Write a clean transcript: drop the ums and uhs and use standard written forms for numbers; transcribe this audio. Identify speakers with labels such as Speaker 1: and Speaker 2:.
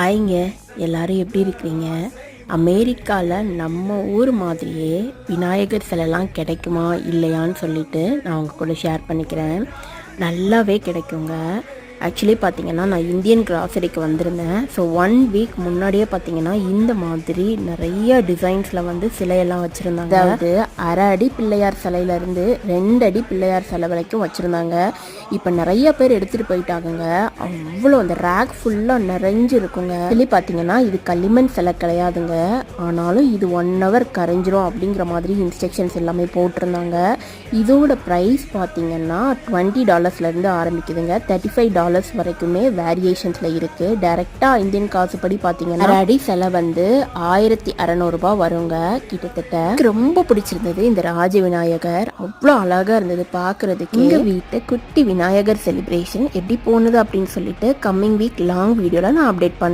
Speaker 1: ஹாய்ங்க, எல்லாரும் எப்படி இருக்கிறீங்க? அமெரிக்காவில் நம்ம ஊர் மாதிரியே விநாயகர் சிலைலாம் கிடைக்குமா இல்லையான்னு சொல்லிட்டு நான் உங்கள் கூட ஷேர் பண்ணிக்கிறேன். நல்லாவே கிடைக்குங்க. ஆக்சுவலி பார்த்தீங்கன்னா நான் இந்தியன் கிராசரிக்கு வந்திருந்தேன். ஸோ 1 வீக் முன்னாடியே பார்த்தீங்கன்னா இந்த மாதிரி நிறைய டிசைன்ஸில் வந்து சிலையெல்லாம் வச்சுருந்தாங்க. அதாவது 1/2 அடி பிள்ளையார் சிலையிலேருந்து 2 அடி பிள்ளையார் சிலை வரைக்கும் வச்சுருந்தாங்க. இப்போ நிறைய பேர் எடுத்துகிட்டு போயிட்டாங்க. அவ்வளோ அந்த ரேக் ஃபுல்லாக நிறைஞ்சு இருக்குங்க. சொல்லி பார்த்தீங்கன்னா இது களிமண் சிலை கிடையாதுங்க. ஆனாலும் இது 1 hour கரைஞ்சிரும் அப்படிங்கிற மாதிரி இன்ஸ்ட்ரக்ஷன்ஸ் எல்லாமே போட்டிருந்தாங்க. இதோட ப்ரைஸ் பார்த்தீங்கன்னா $20 ஆரம்பிக்குதுங்க. $35 வரைக்குமே வேரியேஷன்ஸில் இருக்குது. டைரெக்டாக இந்தியன் காசுப்படி பார்த்தீங்கன்னா 1/2 அடி சிலை வந்து $1600 வருங்க கிட்டத்தட்ட. ரொம்ப பிடிச்சிருந்தது இந்த ராஜ விநாயகர். அவ்வளோ அழகாக இருந்தது பார்க்குறதுக்கு. எங்கள் வீட்டு குட்டி விநாயகர் செலிப்ரேஷன் எப்படி போனது அப்படின்னு சொல்லிட்டு கம்மிங் வீக் லாங் வீடியோவில் நான் அப்டேட் பண்ணுறேன்.